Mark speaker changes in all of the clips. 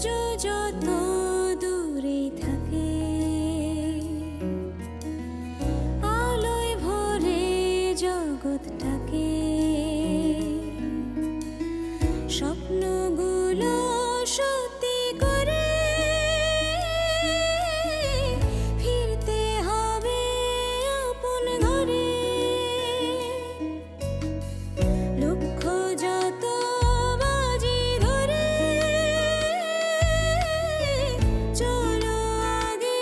Speaker 1: যত দূরে থাকে আলোয় ভরে জগৎটাকে স্বপ্নগুলো সত্যি করে ফিরতে হবে আপন ঘরে লক্ষ্য যত বাজি ধরে চলো আগে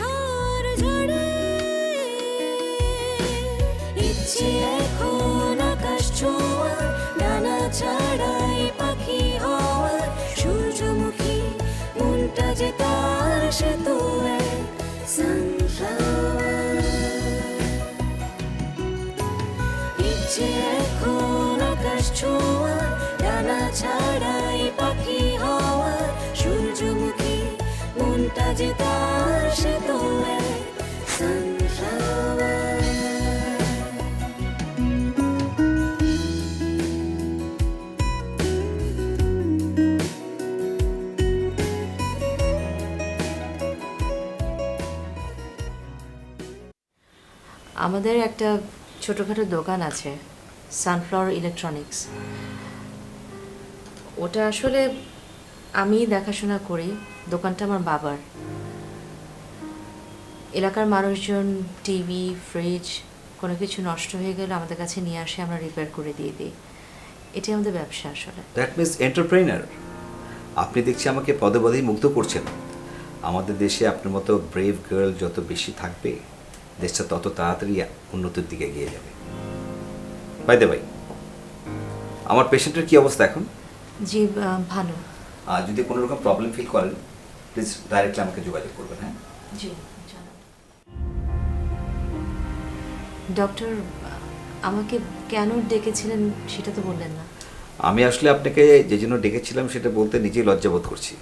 Speaker 1: হার ঝড়ে ইচ্ছে এখন আকাশ ছোঁয়ার ডানা ছাড়াই পাখি হওয়ার সূর্যমুখী মনটা যে তার সে তো এক সানফ্লাওয়ার ইচ্ছে এখন আকাশ ছোঁয়ার ডানা ছাড়াই পাখি হওয়ার সূর্যমুখী মনটা যে তার সে তো এক সানফ্লাওয়ার
Speaker 2: আমাদের একটা ছোটোখাটো দোকান আছে সানফ্লাওয়ার ইলেকট্রনিক্স। ওটা আসলে আমি দেখাশোনা করি, দোকানটা আমার বাবার। এলাকার মানুষজন টিভি ফ্রিজ কোনো কিছু নষ্ট হয়ে গেলে আমাদের কাছে নিয়ে আসে, আমরা রিপেয়ার করে দিয়ে দিই। এটাই আমাদের ব্যবসা আসলে।
Speaker 3: That means entrepreneur. আপনি দেখছি আমাকে পদে পদেই মুগ্ধ করছেন। আমাদের দেশে আপনার মতো ব্রেভ গার্ল যত বেশি থাকবে দেশটা তত তাড়াতাড়ি উন্নতির দিকে এগিয়ে যাবে। বাই দ্য ভাই, আমার পেশেন্টের কি অবস্থা এখন?
Speaker 2: জি ভালো।
Speaker 3: আর যদি কোনো রকম প্রবলেম ফিল করেন প্লিজ ডাইরেক্টলি আমাকে যোগাযোগ করবেন। হ্যাঁ
Speaker 2: জি জানান। ডক্টর, আমাকে কেন ডেকেছিলেন সেটা তো বললেন না।
Speaker 3: আমি আসলে আপনাকে যে জন্য ডেকেছিলাম সেটা বলতে নিজেই লজ্জাবোধ করছি।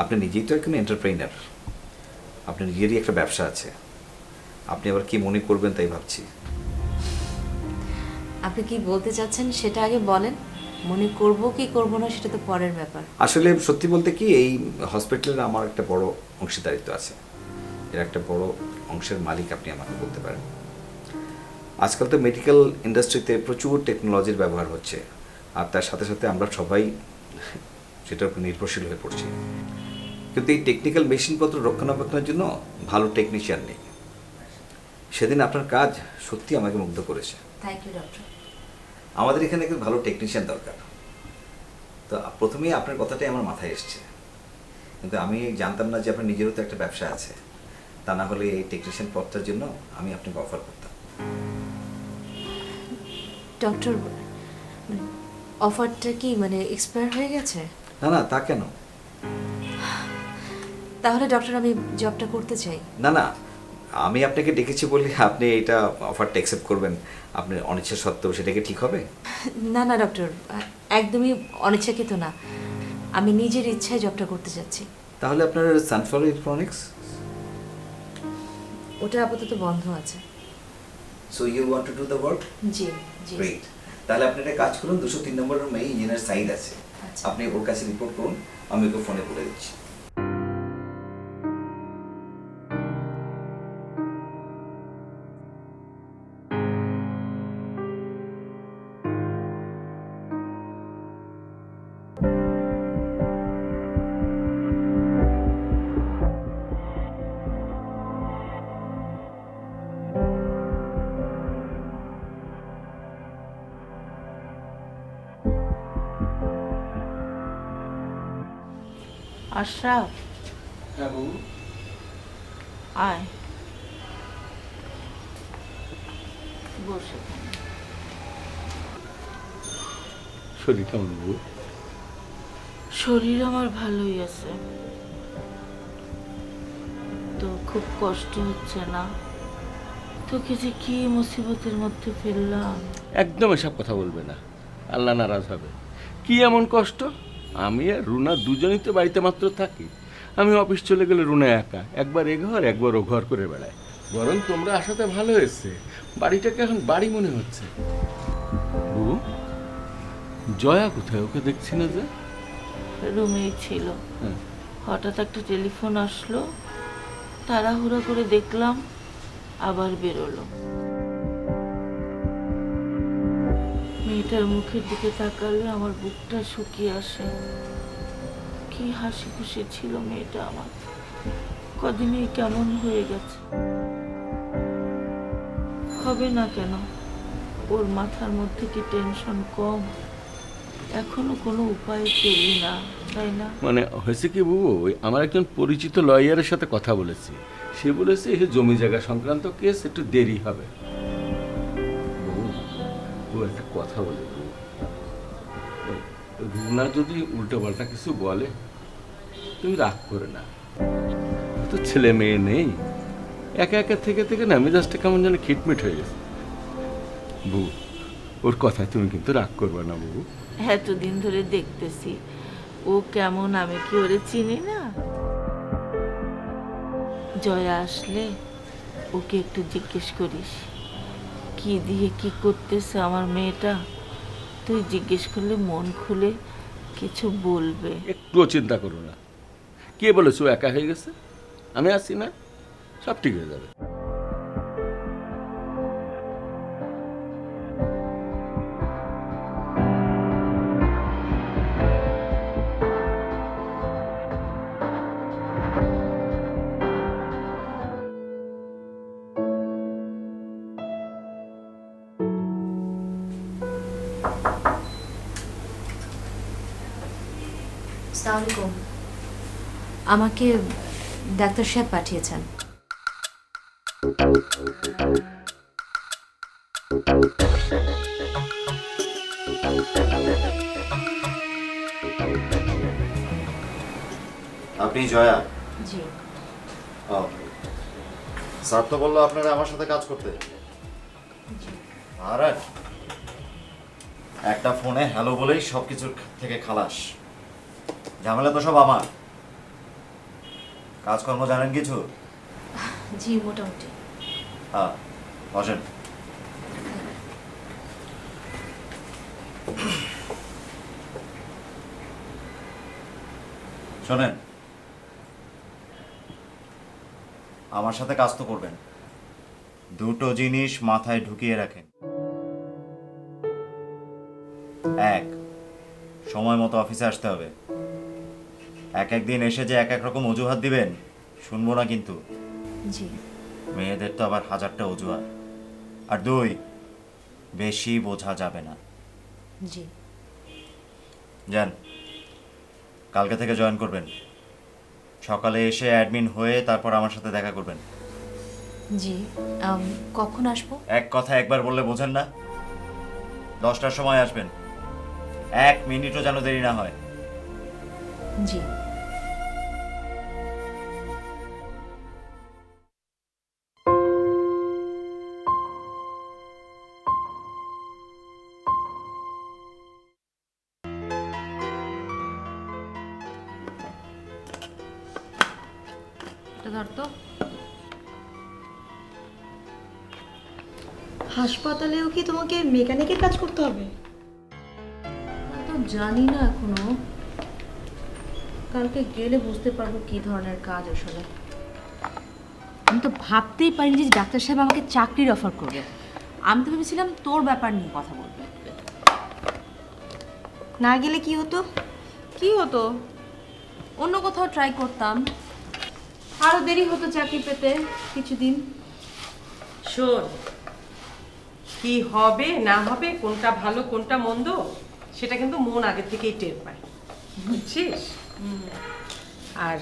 Speaker 3: আপনি নিজেই তো একজন এন্টারপ্রেনার, আপনার নিজেরই একটা ব্যবসা আছে। আপনি আবার কি মনে করবেন তাই ভাবছি।
Speaker 2: আপনি কি বলতে চাচ্ছেন সেটা আগে বলেন। মনে করব কি করব না সেটা তো পরের ব্যাপার।
Speaker 3: আসলে সত্যি বলতে কি, এই হসপিটালের আমার একটা বড় অংশীদারিত্ব আছে। এর একটা বড় অংশের মালিক আপনি আমাকে বলতে পারেন। আজকাল তো মেডিকেল ইন্ডাস্ট্রিতে প্রচুর টেকনোলজির ব্যবহার হচ্ছে, আর তার সাথে সাথে আমরা সবাই সেটার উপর নির্ভরশীল হয়ে পড়ছি। কিন্তু এই টেকনিক্যাল মেশিনপত্র রক্ষণাবেক্ষণের জন্য ভালো টেকনিশিয়ান নেই। সেদিন আপনার কাজ সত্যি আমাকে মুগ্ধ করেছে।
Speaker 2: Thank you doctor.
Speaker 3: আমাদের এখানে একজন ভালো টেকনিশিয়ান দরকার। তো প্রথমেই আপনার কথাটাই আমার মাথায় এসছে, কিন্তু আমি জানতাম না যে আপনার নিজেরও তো একটা ব্যবসা আছে। তা না হলে এই টেকনিশিয়ান পদটার জন্য আমি আপনাকে অফার করতাম।
Speaker 2: ডক্টর, অফারটা কি মানে এক্সপায়ার হয়ে গেছে?
Speaker 3: না না, তা কেন?
Speaker 2: তাহলে ডক্টর আমি জবটা করতে চাই।
Speaker 3: না না, আমি আপনাকে ডেকেছি বলে আপনি এটা অফারটা অ্যাকসেপ্ট করবেন আপনার অনিচ্ছা সত্ত্বেও, সেটাকে ঠিক হবে?
Speaker 2: না না ডক্টর, একদমই অনিচ্ছাকৃত না, আমি নিজের ইচ্ছায় জবটা করতে চাচ্ছি।
Speaker 3: তাহলে আপনার সানফ্লাওয়ার ইলেকট্রনিক্স
Speaker 2: ওটা আপাতত বন্ধ আছে।
Speaker 3: So you want to do the work?
Speaker 2: জি জি।
Speaker 3: গ্রেট। তাহলে আপনি একটা কাজ করুন, 203 নম্বর রুমে ইঞ্জিনিয়ার সাইদ আছে,
Speaker 2: আচ্ছা।
Speaker 3: আপনি ওর কাছে রিপোর্ট করুন, আমি ওকে ফোনে বলে দিচ্ছি।
Speaker 4: আশরাফ,
Speaker 5: হ্যাঁ বাবু।
Speaker 4: আয় বসে।
Speaker 5: শরীর কেমন বাবু?
Speaker 4: শরীর আমার ভালোই আছে, তো খুব কষ্ট হচ্ছে না? তোকে যে কি মুসিবতের মধ্যে ফেললাম।
Speaker 5: একদম এসব কথা বলবে না, আল্লাহ নারাজ হবে। কি এমন কষ্ট? আমি আর রুনা দুজনেই তো বাড়িতে মাত্র থাকি। আমি অফিস চলে গেলে রুনা একা, একবার এ ঘর একবার ও ঘর করে বেড়ায়। বরং তোমরা আসাতে ভালো হয়েছে, বাড়িটাকে এখন বাড়ি মনে হচ্ছে। বাবু, জয়া কোথায়? ওকে দেখছি না যে।
Speaker 4: রুমেই ছিল।
Speaker 5: হ্যাঁ।
Speaker 4: হঠাৎ একটা টেলিফোন আসলো, তাড়াহুড়া করে দেখলাম, আবার বেরোলো। মেয়েটার মুখের দিকে তাকালে আমার বুকটা শুকিয়ে আসে। কি হাসি খুশি ছিল মেয়েটা আমার, কদিনেই কেমন হয়ে গেছে। হবে না কেন? ওর মাথার মধ্যে কি টেনশন কম? এখনো কোনো উপায় পেলি না, তাই না?
Speaker 5: মানে হয়েছে কি বাবু, ওই আমার একজন পরিচিত লয়ারের সাথে কথা বলেছি। সে বলেছে এই জমি জায়গা সংক্রান্ত কেস একটু দেরি হবে। বাবু, ও একটা কথা বলে বাবু, রুনা যদি উল্টো পাল্টা কিছু বলে তুমি রাগ করে না। ও তো ছেলে মেয়ে নেই, একা একা থেকে থেকে না মেজাজটা কেমন যেন খিটমিট হয়ে গেছে। বউ, ওর কথায় তুমি কিন্তু রাগ করবে না বাবু।
Speaker 4: এতদিন ধরে দেখতেছি ও কেমন, আমি কি ওরে চিনি না? জয়া আসলে ওকে একটু জিজ্ঞেস করিস কি দিয়ে কি করতেছে আমার মেয়েটা। তুই জিজ্ঞেস করলে মন খুলে কিছু বলবে।
Speaker 5: একটুও চিন্তা করো না। কে বলেছো ও একা হয়ে গেছে? আমি আছি না, সব ঠিক হয়ে যাবে।
Speaker 2: আসসালামু আলাইকুম। আমাকে ডাক্তার সাহেব পাঠিয়েছেন।
Speaker 6: আপনি জয়া?
Speaker 2: জি।
Speaker 6: ও, স্যার তো বললো আপনারা আমার সাথে কাজ করতে। আর একটা ফোনে হ্যালো বলেই সব কিছুর থেকে খালাস। ঝামেলা তো সব আমার। কাজকর্ম জানেন কিছু?
Speaker 2: জি, মোটামুটি।
Speaker 6: হ্যাঁ, বসেন। শোনেন, আমার সাথে কাজ তো করবেন, দুটো জিনিস মাথায় ঢুকিয়ে রাখেন। এক, সময় মতো অফিসে আসতে হবে। এক একদিন এসে যে এক এক রকম অজুহাত দিবেন শুনবো না কিন্তু।
Speaker 2: জি।
Speaker 6: মেয়েদের তো আবার হাজারটা অজুহাত। আর দুই, বেশি বোঝা যাবে না।
Speaker 2: জি।
Speaker 6: যান, কালকে থেকে জয়েন করবেন। সকালে এসে অ্যাডমিন হয়ে তারপর আমার সাথে দেখা করবেন।
Speaker 2: জি। কখন আসবো?
Speaker 6: এক কথা একবার বললে বোঝেন না? 10টার সময় আসবেন, 1 মিনিটও যেন দেরি না হয়।
Speaker 2: জি। ধর তো।
Speaker 7: হাসপাতালেও কি তোমাকে মেকানিকের কাজ করতে হবে?
Speaker 2: তো জানি না এখনো, কালকে গেলে বুঝতে পারবো কি ধরনের কাজ আসলে। আমি তো ভাবতেই পারিনি যে ডাক্তার সাহেব আমাকে চাকরির অফার করবে। আমি তো ভেবেছিলাম তোর ব্যাপার নিয়ে কথা বলবে।
Speaker 7: না গেলে কি হতো?
Speaker 2: কি হতো? অন্য কোথাও ট্রাই করতাম, আরো দেরি হতো চাকরি পেতে কিছুদিন।
Speaker 8: শোন, কি হবে না হবে, কোনটা ভালো কোনটা মন্দ, সেটা কিন্তু মন আগে থেকেই টের পায়, বুঝছিস? আর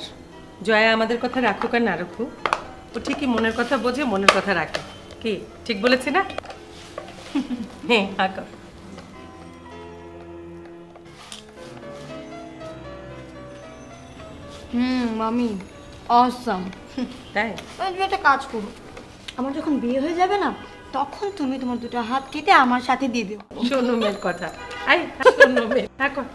Speaker 8: জয়া আমাদের কথা রাখুক আর না রাখুক, ও ঠিকই মনের কথা বোঝে, মনের কথা রাখে। কি ঠিক বলেছি না? হ্যাঁ, আঁকা।
Speaker 7: মামি অসম।
Speaker 8: তাই?
Speaker 7: তুমি একটা কাজ করো, আমার যখন বিয়ে হয়ে যাবে না, তখন তুমি তোমার দুটো হাত কেটে আমার সাথে দিয়ে দিও।
Speaker 8: শোনো মেয়ের কথা, আই শোনো মেয়ে, এখন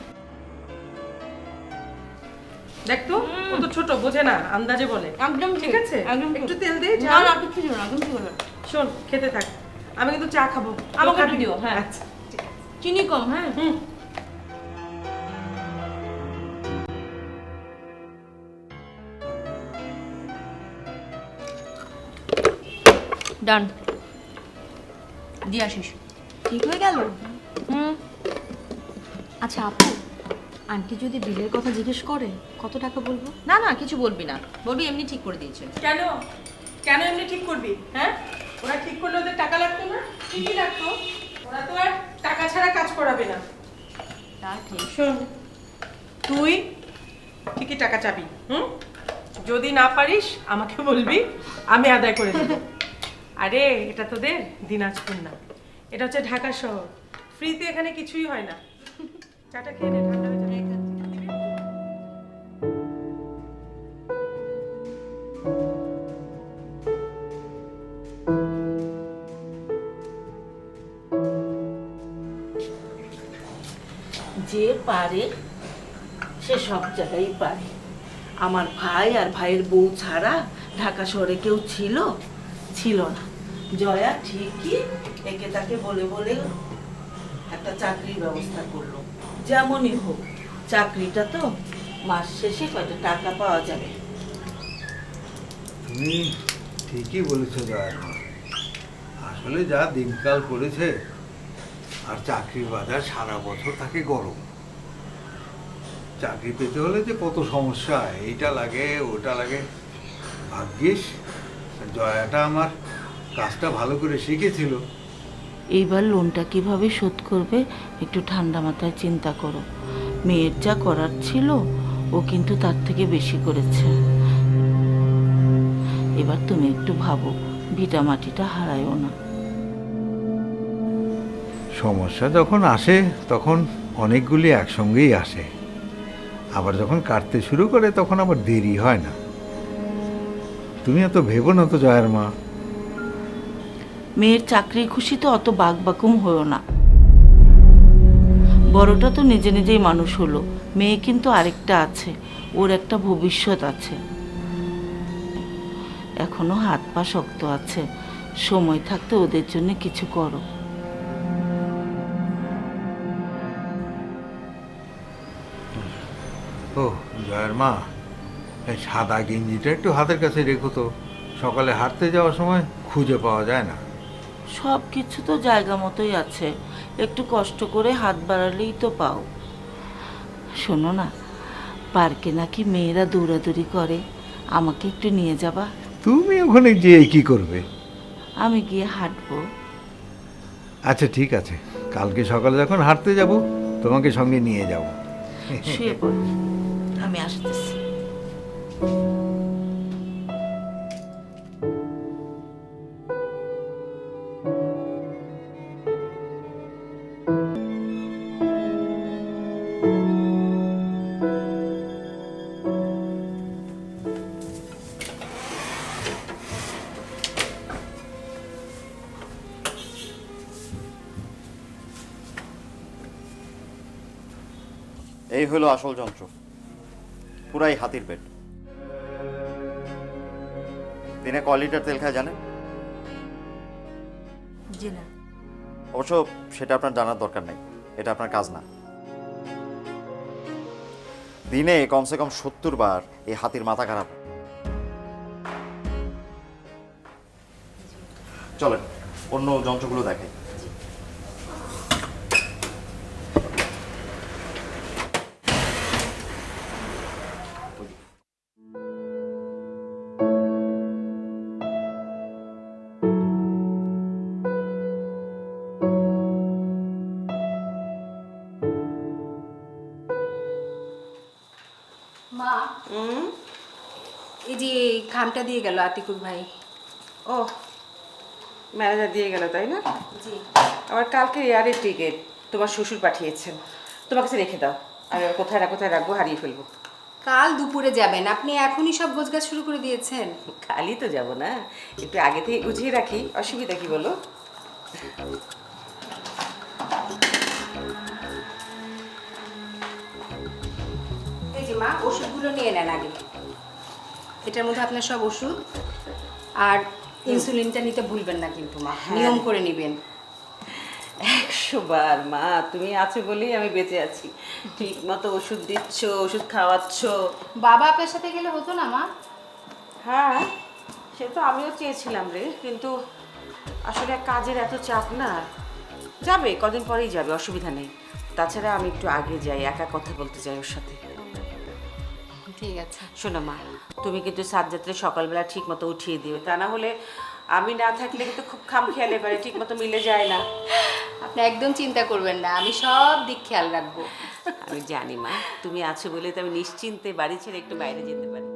Speaker 8: দেখ তো, ও তো ছোট, বোঝে না, আন্দাজে বলে।
Speaker 7: একদম
Speaker 8: ঠিক আছে,
Speaker 7: একদম
Speaker 8: একটু তেল দে।
Speaker 7: না না কিছু না, একদম ঠিক হবে।
Speaker 8: শোন, খেতে থাক, আমি কিন্তু চা খাবো।
Speaker 7: আমাকে
Speaker 8: খাবি?
Speaker 7: দিও, হ্যাঁ।
Speaker 8: আচ্ছা, ঠিক আছে।
Speaker 7: চিনি কম, হ্যাঁ।
Speaker 2: ডান দিয়ে আসিস।
Speaker 7: ঠিক হয়ে গেল?
Speaker 2: হুম।
Speaker 7: আচ্ছা আপু, আন্টি যদি বিলের কথা জিজ্ঞেস করে কত টাকা বলবো?
Speaker 2: না না কিছু বলবি না, বলবি এমনি ঠিক করে দিয়েছে।
Speaker 8: কেন কেন এমনি ঠিক করবি? হ্যাঁ, ওরা ঠিক করলে ওদের টাকা লাগতো না? ঠিকই লাগতো। ওরা তো আর টাকা ছাড়া কাজ করাবে না।
Speaker 2: তা ঠিক।
Speaker 8: শোন, তুই ঠিকই টাকা চাবি। যদি না পারিস আমাকে বলবি, আমি আদায় করে দেবো। আরে এটা তোদের দিনাজপুর না, এটা হচ্ছে ঢাকা শহর। ফ্রিতে এখানে কিছুই হয় না। চাটা খেয়ে নে, ঠান্ডা হয়ে যাবে।
Speaker 4: যে পারে সে সব জায়গায় পারে। আমার ভাই আর ভাইয়ের বউ ছাড়া ঢাকা শহরে কেউ ছিল না। জয়া ঠিকই একে তাকে বলে বলে একটা চাকরির ব্যবস্থা করলো। যেমনই হোক, চাকরিটা তো মাস শেষে কয়টা টাকা পাওয়া যাবে।
Speaker 9: তুমি ঠিকই বলেছো জয়ার মা। আসলে যা দিনকাল পড়েছে, আর চাকরির বাজার সারা বছর থাকে গরম। চাকরি পেতে হলে যে কত সমস্যা, এইটা লাগে ওটা লাগে। ভাগ্যিস জয়াটা আমার কাজটা ভালো করে শিখেছিল।
Speaker 4: এইবার লোনটা কিভাবে শোধ করবে একটু ঠান্ডা মাথায় চিন্তা করো। মেয়ের যা করার ছিল ও কিন্তু তার থেকে বেশি করেছে। এবার তুমি একটু ভাবো, ভিটা মাটিটা হারায়ও না।
Speaker 9: সমস্যা যখন আসে তখন অনেকগুলি একসঙ্গেই আসে, আবার যখন কাটতে শুরু করে তখন আবার দেরি হয় না। তুমি এত ভেবো না তো জয়ার মা।
Speaker 4: মেয়ের চাকরির খুশিতে অত বাকবাকুম হয়েও না। বড়টা তো নিজে নিজেই মানুষ হলো, মেয়ে কিন্তু আরেকটা আছে, ওর একটা ভবিষ্যৎ আছে। এখনো হাত পা শক্ত আছে, সময় থাকতে ওদের জন্য কিছু করো।
Speaker 9: ও জয়ার মা, এই সাদা গেঞ্জিটা একটু হাতের কাছে রেখো তো, সকালে হাঁটতে যাওয়ার সময় খুঁজে পাওয়া যায় না।
Speaker 4: সব কিছু তো জায়গা মতোই আছে, একটু কষ্ট করে হাত বাড়ালেই তো পাও। শোনো না, পার্কে নাকি মেয়েরা দৌড়াদৌড়ি করে, আমাকে একটু নিয়ে যাবা?
Speaker 9: তুমি ওখানে যেয়ে কি করবে?
Speaker 4: আমি গিয়ে হাঁটবো।
Speaker 9: আচ্ছা ঠিক আছে, কালকে সকালে যখন হাঁটতে যাব তোমাকে সঙ্গে নিয়ে যাব।
Speaker 4: শুয়ে পড়ো, আমি আসতেছি।
Speaker 6: এই হলো আসল যন্ত্র, পুরাই হাতির পেট। দিনে ক লিটার তেল খায় জানেন?
Speaker 2: জি না।
Speaker 6: অবশ্য সেটা আপনার জানার দরকার নেই, এটা আপনার কাজ না। দিনে কমসে কম 70 বার এই হাতির মাথা খারাপ। চলেন অন্য যন্ত্রগুলো দেখাই।
Speaker 10: মা, এই যে খামটা দিয়ে গেল আতিকুর ভাই।
Speaker 8: ও, ম্যানেজার দিয়ে গেল তাই না?
Speaker 10: জি।
Speaker 8: আবার কালকে এয়ারের টিকিট তোমার শ্বশুর পাঠিয়েছেন, তোমার কাছে রেখে দাও। আমি আবার কোথায় রাখবো, হারিয়ে ফেলবো।
Speaker 10: কাল দুপুরে যাবেন, আপনি এখনই সব গোছগাছ শুরু করে দিয়েছেন?
Speaker 8: কালই তো যাব না, একটু আগে থেকে গুছিয়ে রাখি, অসুবিধা কি বলো?
Speaker 10: এই যে মা, ওষুধগুলো নিয়ে নেন আগে। এটার মধ্যে আপনার সব ওষুধ, আর ইনসুলিনটা নিতে ভুলবেন না কিন্তু মা, নিয়ম করে নেবেন।
Speaker 11: 100 বার মা, তুমি আছো বলেই আমি বেঁচে আছি। ঠিক মতো ওষুধ দিচ্ছ, ওষুধ খাওয়াচ্ছ।
Speaker 10: বাবা আপনার সাথে গেলে হতো না মা?
Speaker 11: হ্যাঁ, সে তো আমিও চেয়েছিলাম রে, কিন্তু আসলে কাজের এত চাপ না, যাবে কদিন পরেই যাবে, অসুবিধা নেই। তাছাড়া আমি একটু আগে যাই, একা কথা বলতে চাই ওর সাথে।
Speaker 10: ঠিক আছে।
Speaker 11: শোনো মা, তুমি কিন্তু সাজ্জাদরে সকালবেলা ঠিক মতো উঠিয়ে দিও, তা না হলে আমি না থাকলে কিন্তু খুব খামখেয়ালে পারে, ঠিক মতো মিলে যায় না।
Speaker 10: আপনি একদম চিন্তা করবেন না, আমি সব দিক খেয়াল রাখবো।
Speaker 11: আমি জানি মা, তুমি আছো বলে তো আমি নিশ্চিন্তে বাড়ি ছেড়ে একটু বাইরে যেতে পারি।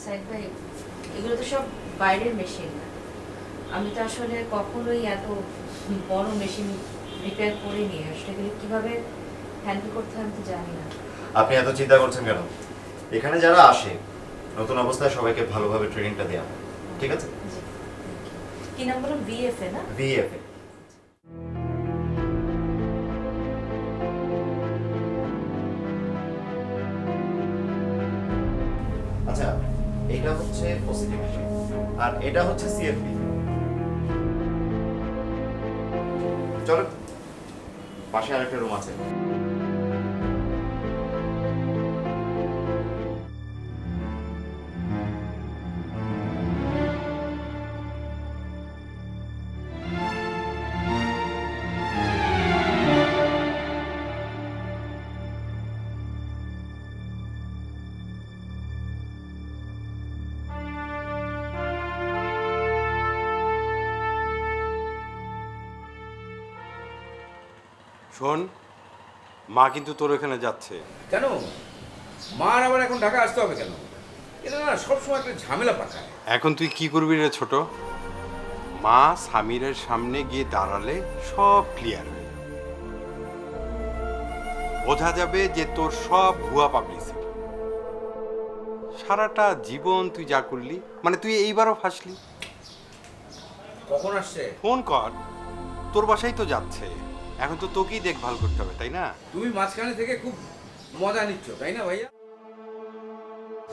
Speaker 2: সাইদ ভাই, এগুলো তো সব বাইরের মেশিন না। আমি তো আসলে কখনোই এত বড় মেশিন রিপেয়ার করিনি। আসলে এগুলো কিভাবে হ্যান্ডেল করতে হয় আমি তো জানি না।
Speaker 6: আপনি এত চিন্তা করছেন কেন? এখানে যারা আসে নতুন অবস্থায় সবাইকে ভালোভাবে ট্রেনিংটা দেওয়া হয়, ঠিক আছে?
Speaker 2: জি। কি নাম বলো? ভিএফএ না?
Speaker 6: ভিএফএ। আচ্ছা, এটা হচ্ছে পজিটিভ মেশিন আর এটা হচ্ছে সিএফপি। চলো, পাশে আরেকটা রুম আছে।
Speaker 12: শোন, মা কিন্তু তোর এখানে যাচ্ছে।
Speaker 5: কেন মার আবার এখন ঢাকা আসতে হবে কেন? এটা না সবসময় একটা ঝামেলা পাঠায়।
Speaker 12: এখন তুই কি করবি রে ছোট? মা সামিরের সামনে গিয়ে দাঁড়ালে সব ক্লিয়ার হয়ে যাবে, বোঝা যাবে যে তোর সব ভুয়া পাবলিসিটি। সারাটা জীবন তুই যা করলি, মানে তুই এইবারও ফাঁসলি।
Speaker 5: কখন আসছে?
Speaker 12: ফোন কর, তোর বাসায় তো যাচ্ছে। এখন তো তোকেই দেখভাল করতে হবে, তাই না?
Speaker 5: তুমি মাঝখানে থেকে খুব মজা নিচ্ছ, তাই না ভাইয়া?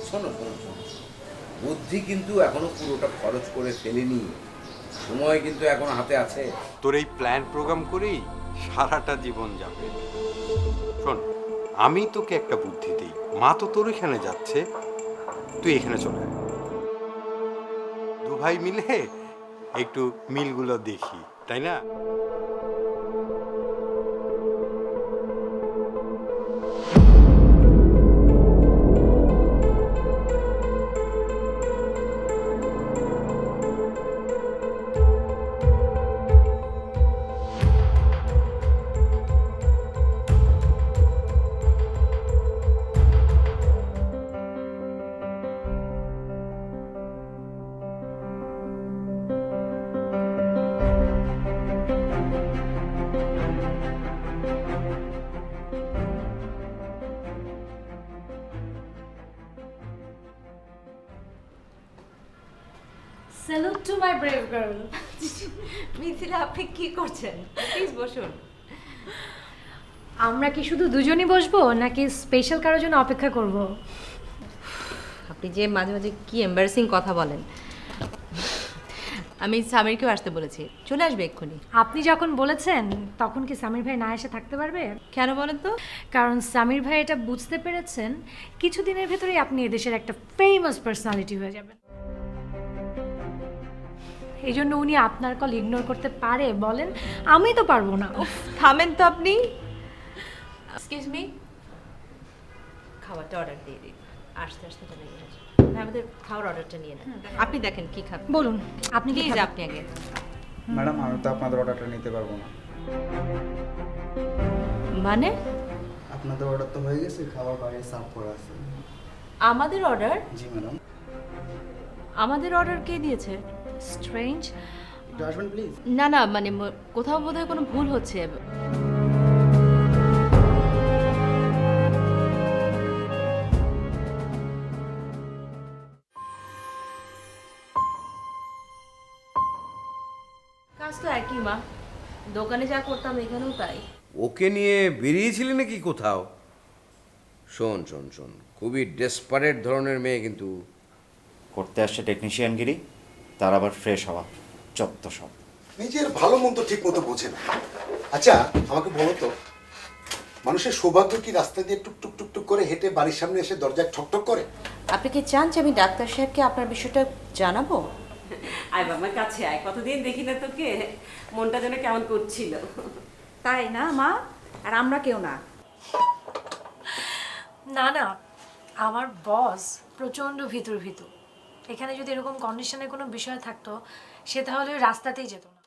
Speaker 5: শোনো শোনো শোনো, বুদ্ধি কিন্তু এখনো পুরোটা খরচ করে ফেলেনি, সময় কিন্তু এখনো হাতে আছে।
Speaker 12: তোর এই প্ল্যান প্রোগ্রাম করেই সারাটা জীবন যাবে। শোন, আমি তোকে একটা বুদ্ধি দিই। মা তো তোর এখানে যাচ্ছে, তুই এখানে চলে আয়। দু ভাই মিলে একটু মিলগুলো দেখি, তাই না?
Speaker 2: Salute to my brave girl. Mithila, আপনি কি করছেন? প্লিজ বসুন।
Speaker 13: আমরা কি শুধু দুজনই বসবো নাকি স্পেশাল কারোর জন্য অপেক্ষা করব?
Speaker 2: আপনি যে মাঝে মাঝে কি এম্বারেসিং কথা বলেন। আমি সামিরকেও আসতে বলেছি, চলে আসবে এক্ষুনি।
Speaker 13: আপনি যখন বলেছেন তখন কি সামির ভাই না এসে থাকতে পারবে?
Speaker 2: কেন বলেন তো?
Speaker 13: কারণ সামির ভাই এটা বুঝতে পেরেছেন কিছুদিনের ভেতরেই আপনি এদেশের একটা ফেমাস পার্সোনালিটি হয়ে যাবেন। এই জন্য উনি আপনার কল ইগনোর করতে পারে বলেন? আমি তো পারবো না।
Speaker 2: থামেন তো আপনি। এক্সকিউজ মি, খাবারটা অর্ডার দিয়ে দিন। আস্তে আস্তে চলে গেছে। আমাদের খাওয়ার অর্ডারটা নিয়ে নেন। আপনি দেখেন কি খাবেন
Speaker 13: বলুন, আপনি কি
Speaker 2: প্লিজ
Speaker 13: খাবেন?
Speaker 2: আপনি আগে।
Speaker 14: ম্যাডাম, আমি তো আপনাদের অর্ডারটা নিতে পারবো না।
Speaker 2: মানে
Speaker 14: আপনাদের অর্ডার তো হয়ে গেছে, খাবার বাইরে সার্ভ করা আছে।
Speaker 2: আমাদের অর্ডার?
Speaker 14: জি ম্যাডাম।
Speaker 2: আমাদের অর্ডার কে দিয়েছে?
Speaker 13: স্ট্রেঞ্জ।
Speaker 14: একটু আসবেন প্লিজ।
Speaker 2: না না, মানে কোথাও বোধহয় কোনো ভুল হচ্ছে। কাজ তো একই মা, দোকানে যা করতাম এখানেও তাই।
Speaker 15: ওকে নিয়ে বেরিয়েছিলি নাকি কোথাও? শোন শোন শোন, খুবই ডেসপারেট ধরনের মেয়ে কিন্তু।
Speaker 6: করতে আসছে টেকনিশিয়ানগিরি, তার আবার ফ্রেশ হওয়া। যত সব।
Speaker 16: নিজের ভালো মন্দ ঠিক মতো বোঝে না। আচ্ছা আমাকে বলো তো, মানুষের সৌভাগ্য কি রাস্তা দিয়ে টুকটুক টুকটুক করে হেঁটে বাড়ির সামনে এসে দরজায় ঠকঠক করে?
Speaker 2: আপনি কি চান যে আমি ডাক্তার সাহেবকে আপনার বিষয়টা জানাবো?
Speaker 11: আয় বাবা কাছে আয়, কতদিন দেখি না তোকে, মনটা যেন কেমন করছিল।
Speaker 17: তাই না মা? আর আমরা কেউ না।
Speaker 13: না না, আমার বস প্রচণ্ড ভিতর এখানে যদি এরকম কন্ডিশনে কোনো বিষয় থাকতো সে তাহলে ওই রাস্তাতেই যেত না।